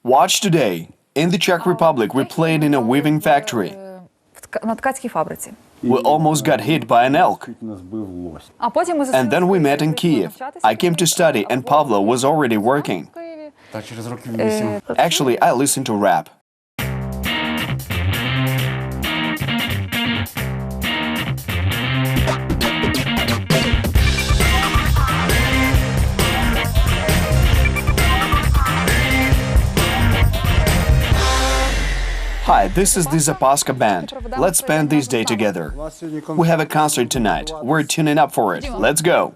Watch today. In the Czech Republic, we played in a weaving factory. На ткацькій фабриці. We almost got hit by an elk. А потім ми And then we met in Kiev. I came to study and Pavlo was already working. Actually, I listened to rap. Hi, this is the Zapaska band. Let's spend this day together. We have a concert tonight. We're tuning up for it. Let's go!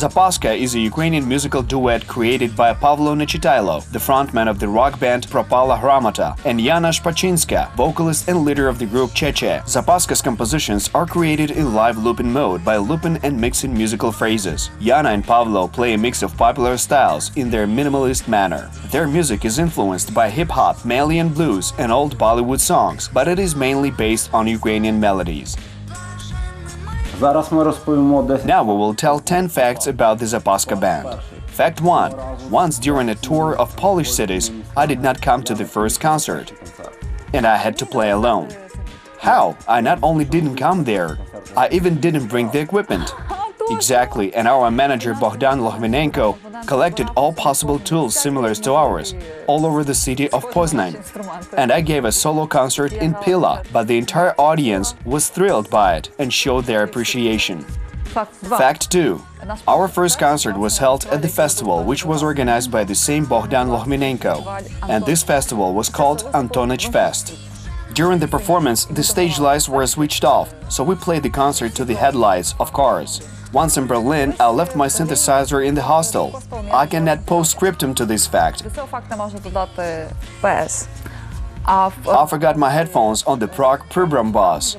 Zapaska is a Ukrainian musical duet created by Pavlo Nechitailo, the frontman of the rock band Propala Hramota, and Yana Shpachynska, vocalist and leader of the group Cheche. Zapaska's compositions are created in live looping mode by looping and mixing musical phrases. Yana and Pavlo play a mix of popular styles in their minimalist manner. Their music is influenced by hip-hop, Malian blues and old Bollywood songs, but it is mainly based on Ukrainian melodies. Now we will tell 10 facts about the Zapaska band. Fact 1. Once during a tour of Polish cities, I did not come to the first concert, and I had to play alone. How? I not only didn't come there, I even didn't bring the equipment. Exactly, and our manager Bogdan Lohvinenko collected all possible tools similar to ours, all over the city of Poznan. And I gave a solo concert in Pila, but the entire audience was thrilled by it and showed their appreciation. Fact 2. Our first concert was held at the festival, which was organized by the same Bogdan Lohvinenko, and this festival was called Antonich Fest. During the performance, the stage lights were switched off, so we played the concert to the headlights of cars. Once in Berlin, I left my synthesizer in the hostel. I can add postscriptum to this fact. I forgot my headphones on the Prague Pribram bus.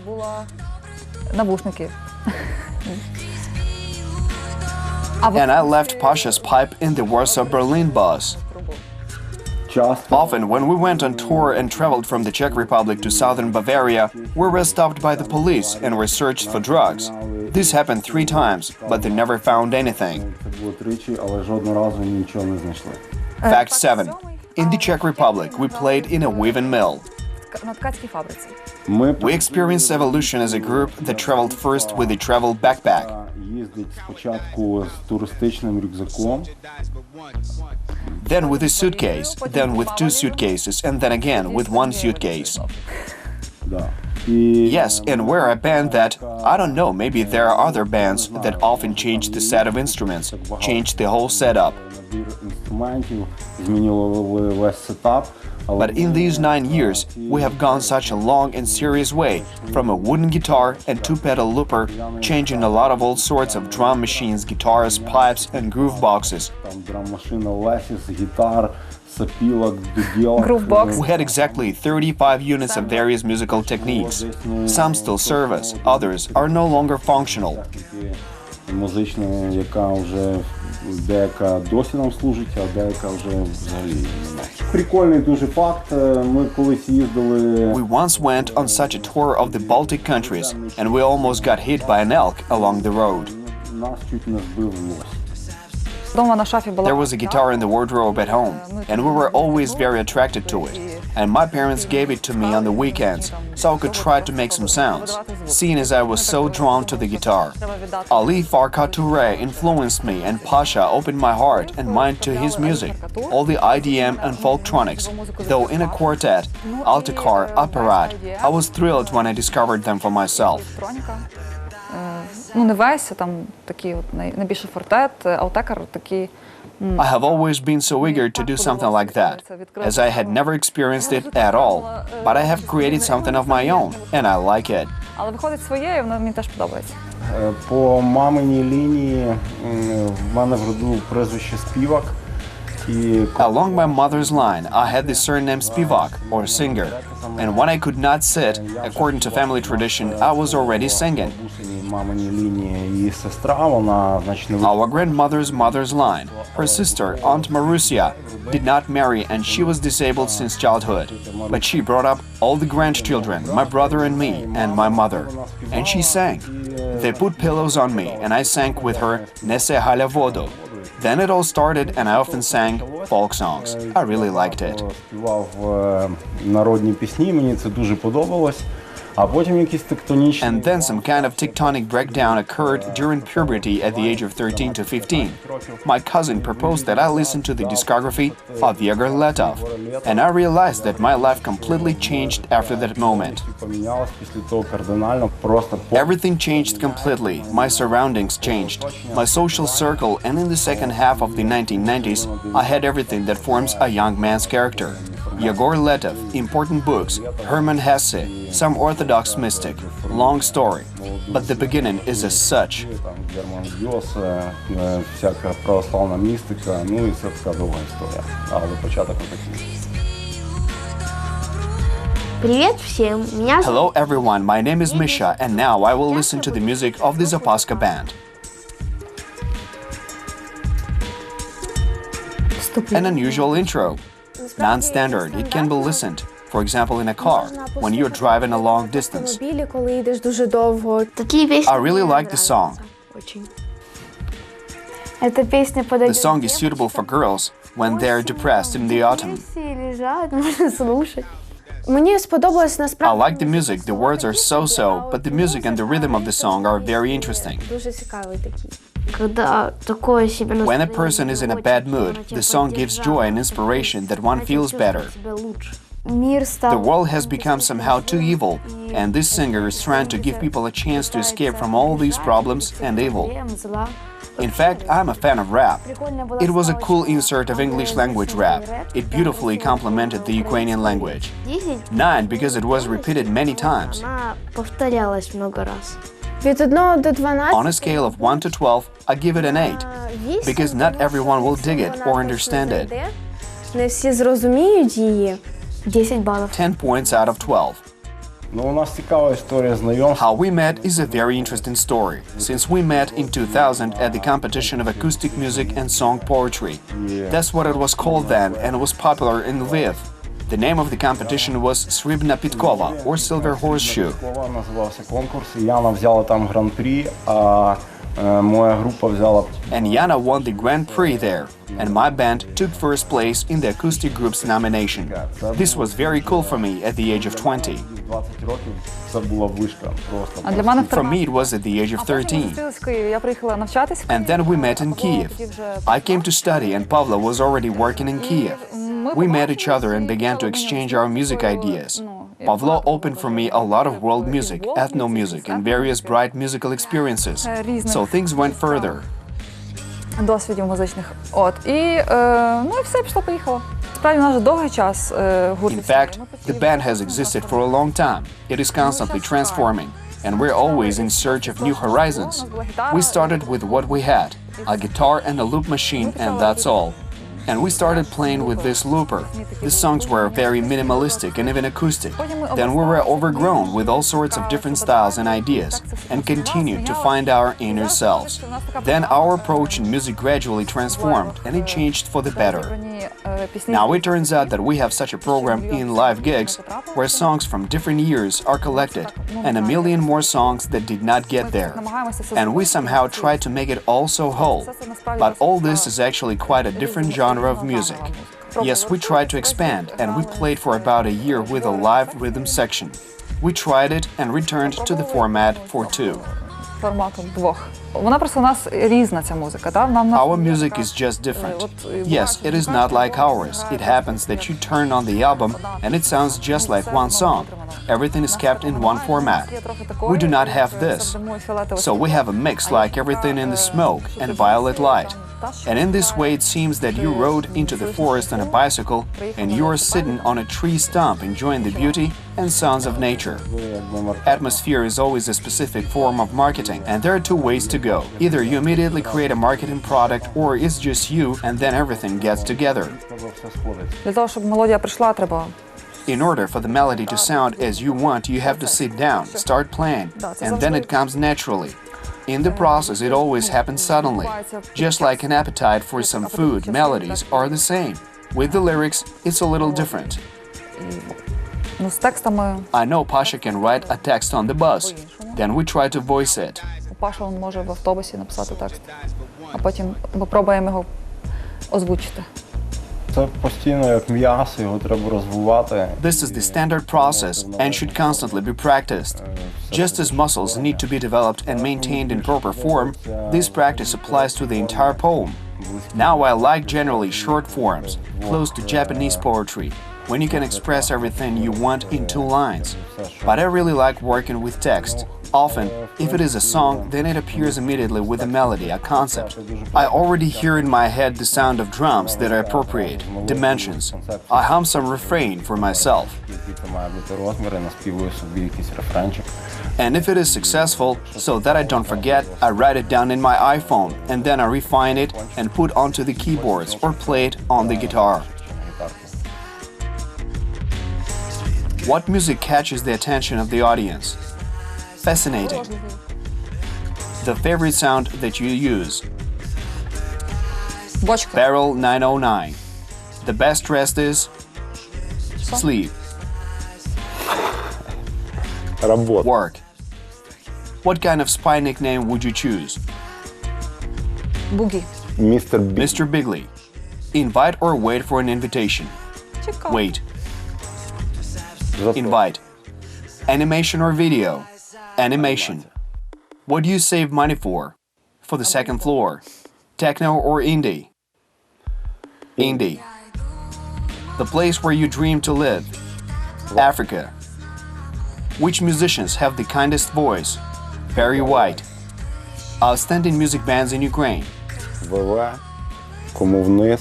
And I left Pasha's pipe in the Warsaw-Berlin bus. Often, when we went on tour and traveled from the Czech Republic to southern Bavaria, we were stopped by the police and were searched for drugs. This happened 3 times, but they never found anything. Fact 7. In the Czech Republic, we played in a weaving mill. We experienced evolution as a group that traveled first with a travel backpack. Then with a suitcase, then with 2 suitcases, and then again with 1 suitcase. Yes, and we're a band that, I don't know, maybe there are other bands that often change the set of instruments, change the whole setup. But in these 9 years, we have gone such a long and serious way, from a wooden guitar and 2-pedal looper, changing a lot of all sorts of drum machines, guitars, pipes and groove boxes. We had exactly 35 units of various musical techniques. Some still serve us, others are no longer functional. We once went on such a tour of the Baltic countries, and we almost got hit by an elk along the road. There was a guitar in the wardrobe at home, and we were always very attracted to it. And my parents gave it to me on the weekends, so I could try to make some sounds, seeing as I was so drawn to the guitar. Ali Farka Touré influenced me, and Pasha opened my heart and mind to his music, all the IDM and folktronics, though in a quartet, altocar, apparat. I was thrilled when I discovered them for myself. I have always been so eager to do something like that, as I had never experienced it at all, but I have created something of my own, and I like it. По маминій лінії в мене в роду прізвище Співак. Along my mother's line, I had the surname Spivak, or singer, and when I could not sit, according to family tradition, I was already singing. Our grandmother's mother's line, her sister, Aunt Marusia, did not marry and she was disabled since childhood, but she brought up all the grandchildren, my brother and me, and my mother, and she sang. They put pillows on me, and I sang with her Nese Hala Vodo. Then it all started and I often sang folk songs. I really liked it. Співав народні пісні, мені це дуже подобалось. А потім якісь тектонічні... And then some kind of tectonic breakdown occurred during puberty at the age of 13 to 15. My cousin proposed that I listen to the discography of Yegor Letov, and I realized that my life completely changed after that moment. Everything changed completely. My surroundings changed. My social circle, and in the second half of the 1990s, I had everything that forms a young man's character. Yegor Letov, important books, Hermann Hesse, some Orthodox mystic, long story, but the beginning is as such. Всяка православна містика, ну і це така довга історія, але початок такий. Привет всем, меня Hello everyone, my name is Misha, and now I will listen to the music of the Zapaska band. An unusual intro. Non-standard, it can be listened, for example in a car, when you're driving a long distance. такие песни. I really like the song. Эта песня The подойдет song is suitable for girls when they're depressed in the autumn. Лежат, можно слушать. Мені сподобалось I насправді. like the music, the words are so-so, but the music and the rhythm of the song are very interesting. Дуже цікавий такий. Когда такое себе When a person is in a bad mood, the song gives joy and inspiration that one feels better. Мир The стал. world has become somehow too evil, and this singer is trying to give people a chance to escape from all these problems and evil. In fact, I'm a fan of rap. It was a cool insert of English language rap. It beautifully complemented the Ukrainian language. 9 because it was repeated many times. Она повторялась много раз. від 1 до 12. On a scale of 1 to 12, I give it an 8, because not everyone will dig it or understand it. Не всі зрозуміють її. 10 баллов. 10 points out of 12. Ну, у нас цікава історія знайомства. How we met is a very interesting story, since we met in 2000 at the competition of acoustic music and song poetry. That's what it was called then, and it was popular in Lviv. The name of the competition was Sribna Pitkova, or Silver Horseshoe. Називався конкурс, і Яна взяла там гран-прі, а моя група взяла... And Yana won the Grand Prix there, and my band took first place in the acoustic group's nomination. This was very cool for me at the age of 20. 20 років це була вишка просто. А для мене For me, it was at the age of 13. в Києві. Я приїхала навчатись. And then we met in Kiev. I came to study, and Pavlo was already working in Kiev. We met each other and began to exchange our music ideas. Pavlo opened for me a lot of world music, ethno music, and various bright musical experiences. So things went further. Досвідів музичних. І все, пішло-поїхало. Справді, у нас вже довгий час гурт. In fact, the band has existed for a long time. It is constantly transforming, and we're always in search of new horizons. We started with what we had, a guitar and a loop machine, and that's all. And we started playing with this looper. The songs were very minimalistic and even acoustic. Then we were overgrown with all sorts of different styles and ideas, and continued to find our inner selves. Then our approach in music gradually transformed, and it changed for the better. Now it turns out that we have such a program in live gigs, where songs from different years are collected, and a million more songs that did not get there. And we somehow try to make it all so whole. But all this is actually quite a different genre of music. Yes, we tried to expand, and we played for about a year with a live rhythm section. We tried it and returned to the format for 2. Форматом двох. Вона просто у нас різна, ця музика, так? Our music is just different. Yes, it is not like ours. It happens that you turn on the album and it sounds just like one song. Everything is kept in one format. We do not have this. So we have a mix like Everything in the Smoke and Violet Light. And in this way it seems that you rode into the forest on a bicycle and you are sitting on a tree stump enjoying the beauty and sounds of nature. Atmosphere is always a specific form of marketing, and there are two ways to go. Either you immediately create a marketing product, or it's just you and then everything gets together. Для того, щоб мелодія прийшла, треба... In order for the melody to sound as you want, you have to sit down, start playing, and then it comes naturally. In the process, it always happens suddenly. Just like an appetite for some food, melodies are the same. With the lyrics, it's a little different. Ну, з текстами... I know Pasha can write a text on the bus. Then we try to voice it. Паша може в автобусі написати текст. а потім попробуємо його озвучити. Це постійно як м'ясо, його треба розвивати. This is the standard process and should constantly be practiced. Just as muscles need to be developed and maintained in proper form, this practice applies to the entire poem. Now I like generally short forms, close to Japanese poetry, when you can express everything you want in 2 lines. But I really like working with text. Often, if it is a song, then it appears immediately with a melody, a concept. I already hear in my head the sound of drums that are appropriate, dimensions. I hum some refrain for myself. And if it is successful, so that I don't forget, I write it down in my iPhone, and then I refine it and put onto the keyboards or play it on the guitar. What music catches the attention of the audience? Fascinating. The favorite sound that you use? Бочка. Barrel 909. The best rest is? Sleep. Работа. Work. What kind of spy nickname would you choose? Бугі. Містер Бі. Mr. Bigley. Invite or wait for an invitation? Чекай. Wait. Invite. Animation or video? Animation. What do you save money for? For the second floor. Techno or indie? Indie. The place where you dream to live? Africa. Which musicians have the kindest voice? Barry White. Outstanding music bands in Ukraine? ВВ. Кому вниз.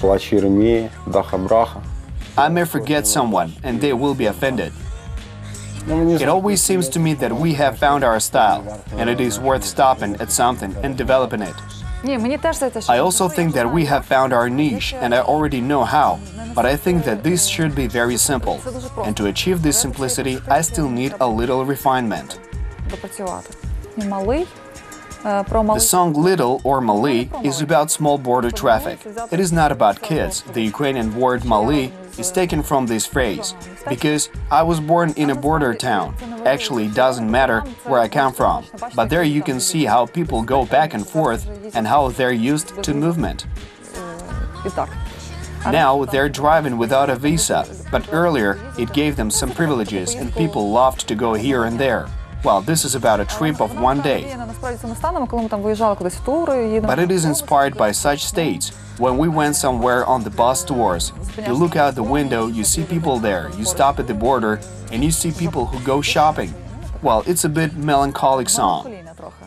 Плач Єремії. Даха Браха. I may forget someone and they will be offended. It always seems to me that we have found our style, and it is worth stopping at something and developing it. Ні, мені теж здається, що... I also think that we have found our niche, and I already know how, but I think that this should be very simple. And to achieve this simplicity, I still need a little refinement. допрацювати. І малий, про The малий. song Little or Mali is about small border traffic. It is not about kids. The Ukrainian word Mali is taken from this phrase, because I was born in a border town. Actually, it doesn't matter where I come from, but there you can see how people go back and forth and how they're used to movement. І так. Now they're driving without a visa, but earlier it gave them some privileges and people loved to go here and there. Well, this is about a trip of one day. Насправді цими станами, коли ми там виїжджали кудись в тури, їдемо. But it is inspired by such states. When we went somewhere on the bus tours, you look out the window, you see people there, you stop at the border, and you see people who go shopping. Well, it's a bit melancholic song. Коліна трохи.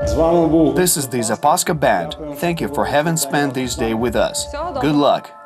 З вами був This is the Zapaska band. Thank you for having spent this day with us. Good luck!